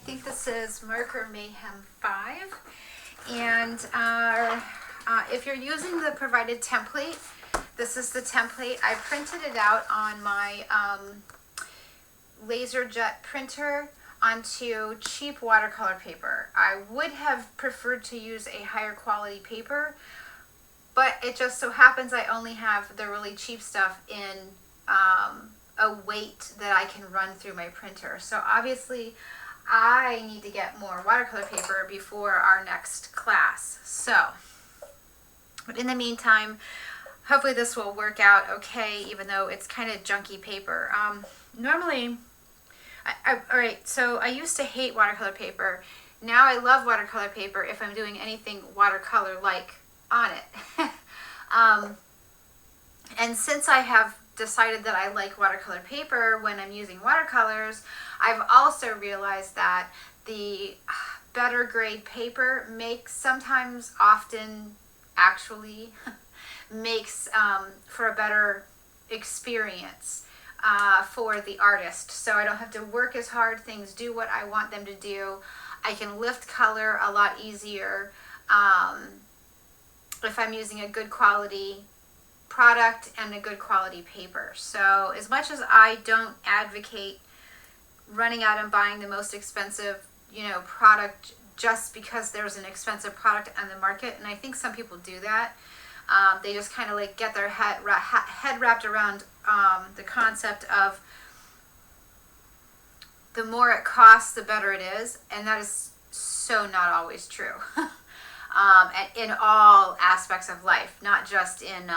think this is marker Mayhem 5, and if you're using the provided template, this is the template. I printed it out on my laser jet printer onto cheap watercolor paper. I would have preferred to use a higher quality paper, but it just so happens I only have the really cheap stuff in a weight that I can run through my printer. So obviously I need to get more watercolor paper before our next class. So, but in the meantime, hopefully this will work out okay, even though it's kind of junky paper. Normally, alright, so I used to hate watercolor paper. Now I love watercolor paper if I'm doing anything watercolor-like on it. And since I have decided that I like watercolor paper when I'm using watercolors, I've also realized that the better grade paper often actually makes for a better experience for the artist. So I don't have to work as hard, things do what I want them to do. I can lift color a lot easier if I'm using a good quality product and a good quality paper. So as much as I don't advocate running out and buying the most expensive, product just because there's an expensive product on the market, and I think some people do that. They just kind of like get their head wrapped around the concept of the more it costs, the better it is, and that is so not always true. In all aspects of life, not just in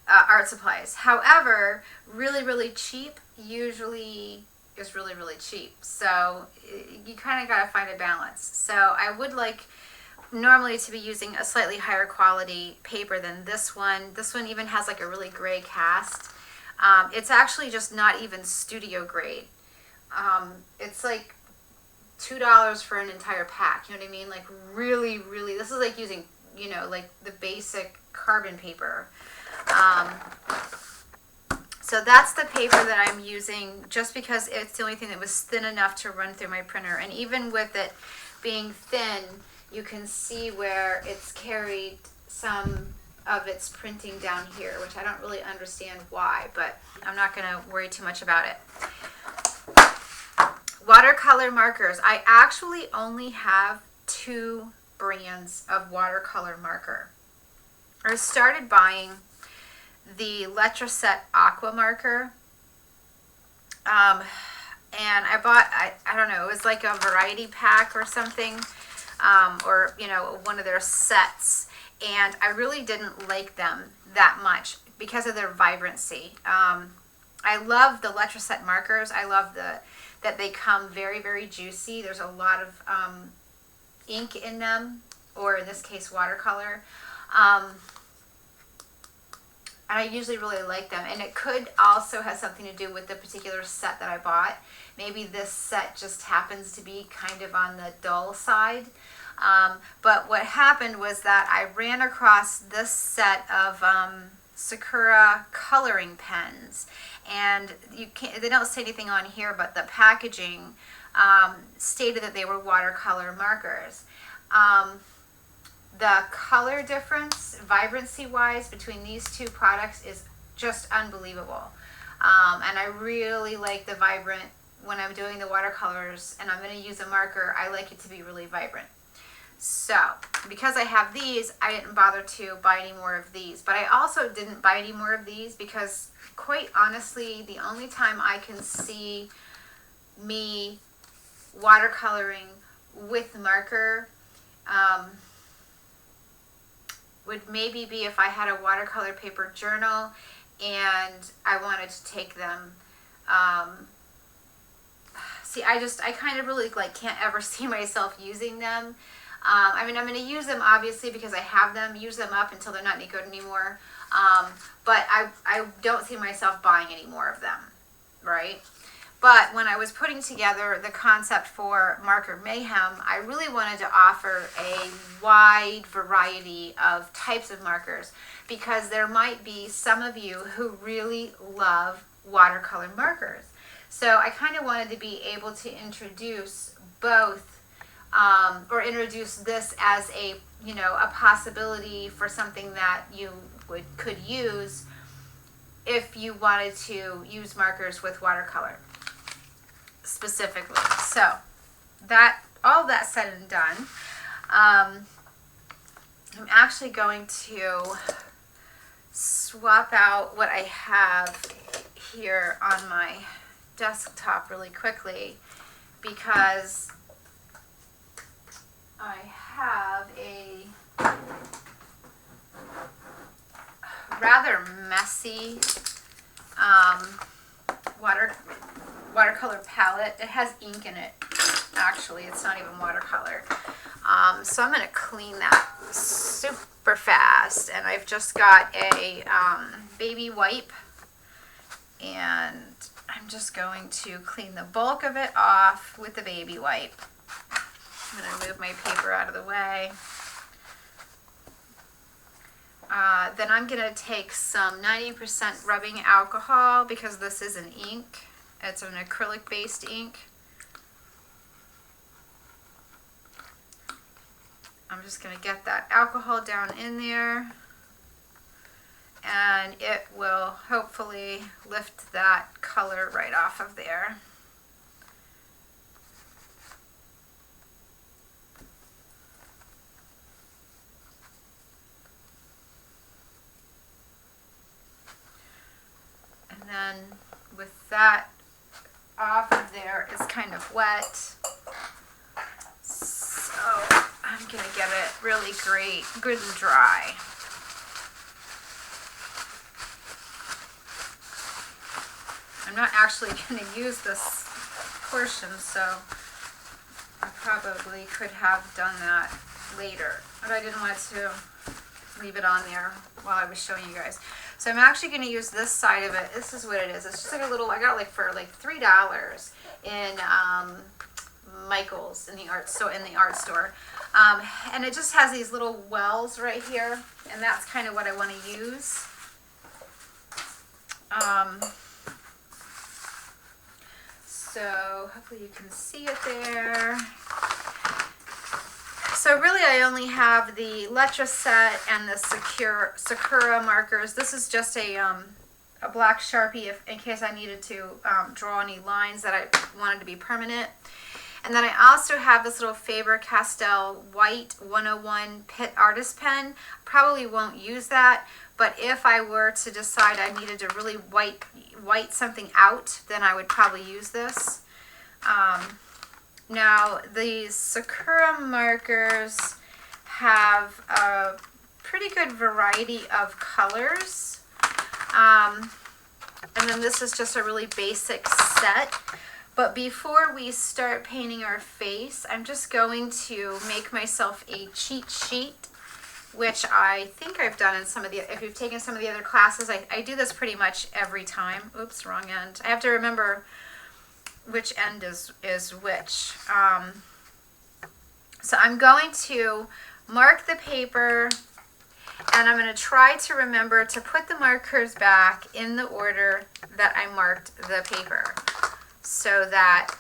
art supplies. However, really, really cheap usually is really, really cheap. So you kind of got to find a balance. So I would like normally to be using a slightly higher quality paper than this one. This one even has like a really gray cast. It's actually just not even studio grade. It's like $2 for an entire pack. You know what I mean? Like really, really, this is like using, like the basic carbon paper. So that's the paper that I'm using just because it's the only thing that was thin enough to run through my printer. And even with it being thin, you can see where it's carried some of its printing down here, which I don't really understand why, but I'm not going to worry too much about it. Watercolor markers. I actually only have 2 brands of watercolor marker. I started buying the Letraset Aqua marker, and I bought, I don't know, it was like a variety pack or something, or one of their sets, and I really didn't like them that much because of their vibrancy. I love the Letraset markers. I love that they come very, very juicy. There's a lot of ink in them, or in this case watercolor. And I usually really like them, and it could also have something to do with the particular set that I bought. Maybe this set just happens to be kind of on the dull side. But what happened was that I ran across this set of Sakura coloring pens, and they don't say anything on here, but the packaging stated that they were watercolor markers. The color difference, vibrancy-wise, between these two products is just unbelievable. And I really like the vibrant, when I'm doing the watercolors and I'm going to use a marker, I like it to be really vibrant. So, because I have these, I didn't bother to buy any more of these. But I also didn't buy any more of these because, quite honestly, the only time I can see me watercoloring with marker would maybe be if I had a watercolor paper journal and I wanted to take them. See, I kind of really can't ever see myself using them. I mean, I'm going to use them obviously because I have them, use them up until they're not any good anymore. But I don't see myself buying any more of them, right? But when I was putting together the concept for Marker Mayhem, I really wanted to offer a wide variety of types of markers because there might be some of you who really love watercolor markers. So I kind of wanted to be able to introduce both, or introduce this as a, you know, a possibility for something that you could use if you wanted to use markers with watercolor specifically. So that, all that said and done, I'm actually going to swap out what I have here on my desktop really quickly, because I have a rather messy watercolor palette. It has ink in it, actually. It's not even watercolor. So I'm going to clean that super fast. And I've just got a baby wipe. And I'm just going to clean the bulk of it off with the baby wipe. I'm going to move my paper out of the way. Then I'm going to take some 90% rubbing alcohol, because this is an ink. It's an acrylic based ink. I'm just going to get that alcohol down in there, and it will hopefully lift that color right off of there. And then with that off of there, it's kind of wet. So I'm going to get it really good and dry. I'm not actually going to use this portion, so I probably could have done that later, but I didn't want to leave it on there while I was showing you guys. So I'm actually going to use this side of it. This is what it is. It's just like a little, I got it like for like $3 in Michael's in the art store. And it just has these little wells right here, and that's kind of what I want to use. So hopefully you can see it there. So really I only have the Letra set and the Sakura markers. This is just a black Sharpie in case I needed to draw any lines that I wanted to be permanent. And then I also have this little Faber-Castell white 101 Pit Artist pen. Probably won't use that, but if I were to decide I needed to really white something out, then I would probably use this. Now, these Sakura markers have a pretty good variety of colors. And then this is just a really basic set. But before we start painting our face, I'm just going to make myself a cheat sheet, which I think I've done in some of the, if you've taken some of the other classes, I do this pretty much every time. Oops, wrong end. I have to remember which end is which. So I'm going to mark the paper, and I'm going to try to remember to put the markers back in the order that I marked the paper, so that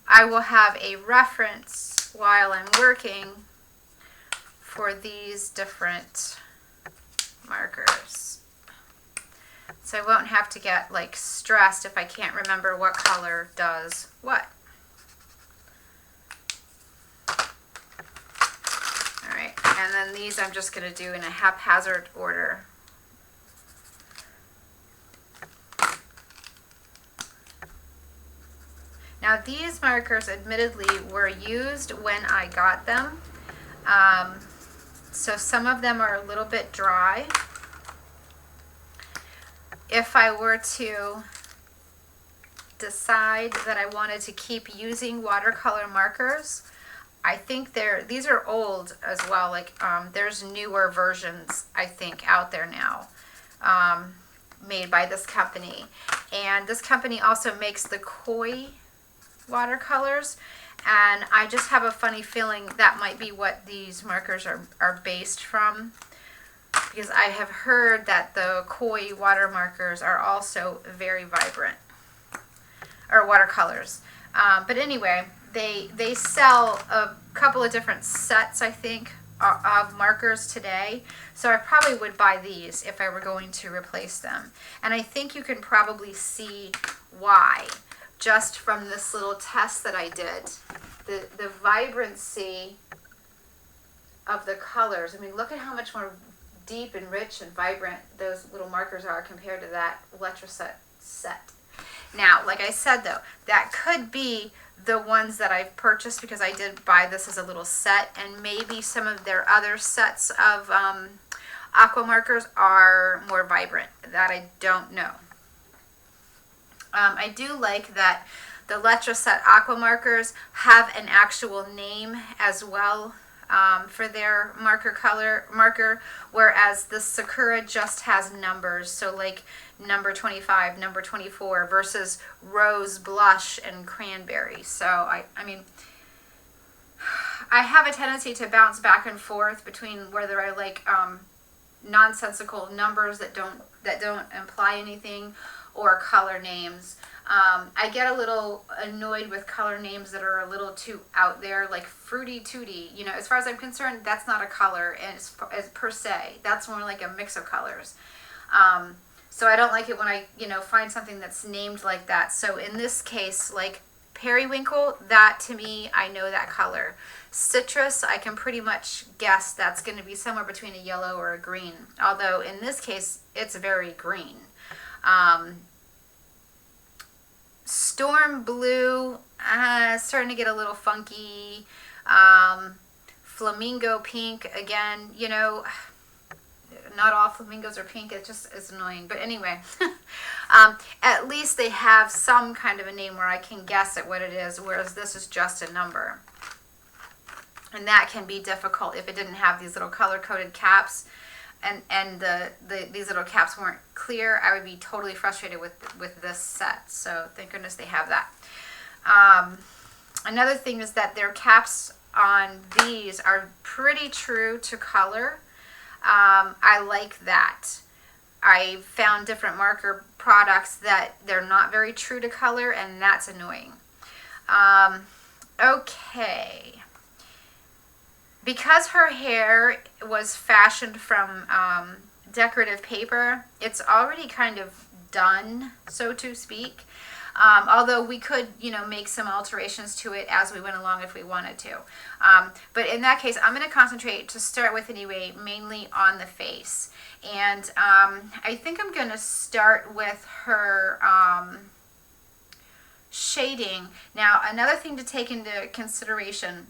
I will have a reference while I'm working for these different markers. So I won't have to get like stressed if I can't remember what color does what. All right, and then these I'm just going to do in a haphazard order. Now these markers admittedly were used when I got them, so some of them are a little bit dry. If I were to decide that I wanted to keep using watercolor markers, I think these are old as well. Like there's newer versions I think out there now, made by this company, and this company also makes the koi watercolors, and I just have a funny feeling that might be what these markers are based from. because I have heard that the koi watermarkers are also very vibrant, or watercolors. But anyway, they sell a couple of different sets, I think, of markers today. So I probably would buy these if I were going to replace them. And I think you can probably see why just from this little test that I did. The vibrancy of the colors. I mean, look at how much more deep and rich and vibrant those little markers are compared to that Electroset set. Now, like I said though, that could be the ones that I've purchased because I did buy this as a little set, and maybe some of their other sets of aqua markers are more vibrant. That I don't know. I do like that the Electroset aqua markers have an actual name as well for their marker, whereas the Sakura just has numbers. So like number 25, number 24 versus rose, blush, and cranberry. So I mean, I have a tendency to bounce back and forth between whether I like nonsensical numbers that don't imply anything, or color names. I get a little annoyed with color names that are a little too out there, like Fruity Tooty. You know, as far as I'm concerned, that's not a color, and as per se, that's more like a mix of colors. So I don't like it when I, find something that's named like that. So in this case, like periwinkle, that to me, I know that color. Citrus, I can pretty much guess that's going to be somewhere between a yellow or a green. Although in this case, it's very green. Storm blue, starting to get a little funky. Flamingo pink, again, not all flamingos are pink. It just is annoying. But anyway, at least they have some kind of a name where I can guess at what it is, whereas this is just a number. And that can be difficult if it didn't have these little color-coded caps, and these little caps weren't clear. I would be totally frustrated with this set. So thank goodness they have that. Another thing is that their caps on these are pretty true to color. I like that. I found different marker products that they're not very true to color, and that's annoying. Okay. Because her hair was fashioned from decorative paper, it's already kind of done, so to speak. Although we could, make some alterations to it as we went along if we wanted to. But in that case, I'm going to concentrate, to start with anyway, mainly on the face. And I think I'm going to start with her shading. Now, another thing to take into consideration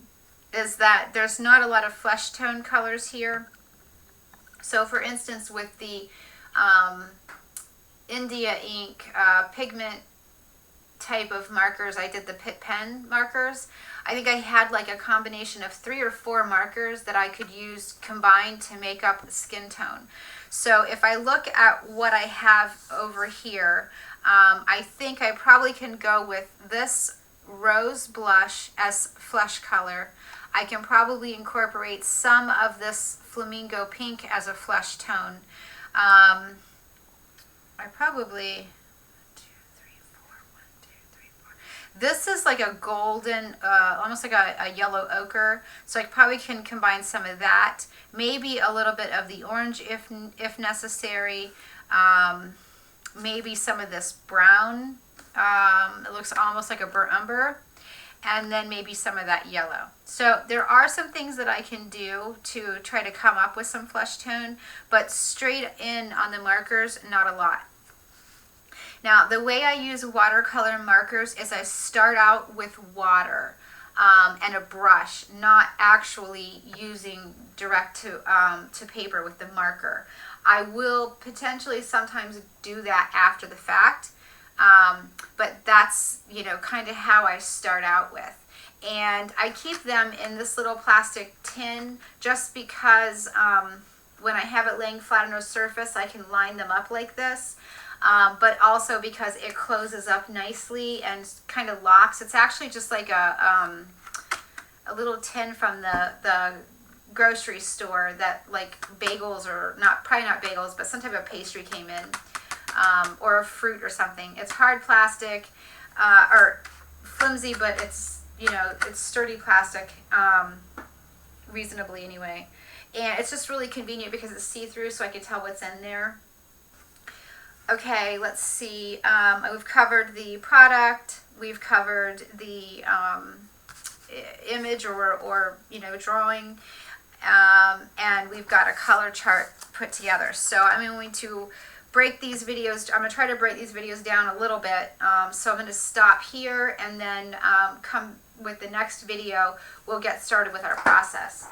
is that there's not a lot of flesh tone colors here. So for instance, with the India ink pigment type of markers, I did the Pt1 markers. I think I had like a combination of 3 or 4 markers that I could use combined to make up the skin tone. So if I look at what I have over here, I think I probably can go with this rose blush as flesh color. I can probably incorporate some of this flamingo pink as a flesh tone. I probably, 1, 2, 3, 4, 1, 2, 3, 4. This is like a golden, almost like a yellow ochre. So I probably can combine some of that. Maybe a little bit of the orange if necessary. Maybe some of this brown. It looks almost like a burnt umber. And then maybe some of that yellow. So there are some things that I can do to try to come up with some flesh tone, but straight in on the markers, not a lot. Now, the way I use watercolor markers is I start out with water and a brush, not actually using direct to paper with the marker. I will potentially sometimes do that after the fact. But that's, kind of how I start out with. And I keep them in this little plastic tin just because when I have it laying flat on a surface, I can line them up like this. But also because it closes up nicely and kind of locks. It's actually just like a little tin from the grocery store that like bagels, or probably not bagels, but some type of pastry came in, or a fruit or something. It's hard plastic, or flimsy, but it's, you know, it's sturdy plastic, reasonably anyway. And it's just really convenient because it's see-through, so I can tell what's in there. Okay, let's see. We've covered the product. We've covered the image or you know, drawing. And we've got a color chart put together. So I'm going to break these videos. I'm going to try to break these videos down a little bit. So I'm going to stop here, and then come with the next video. We'll get started with our process.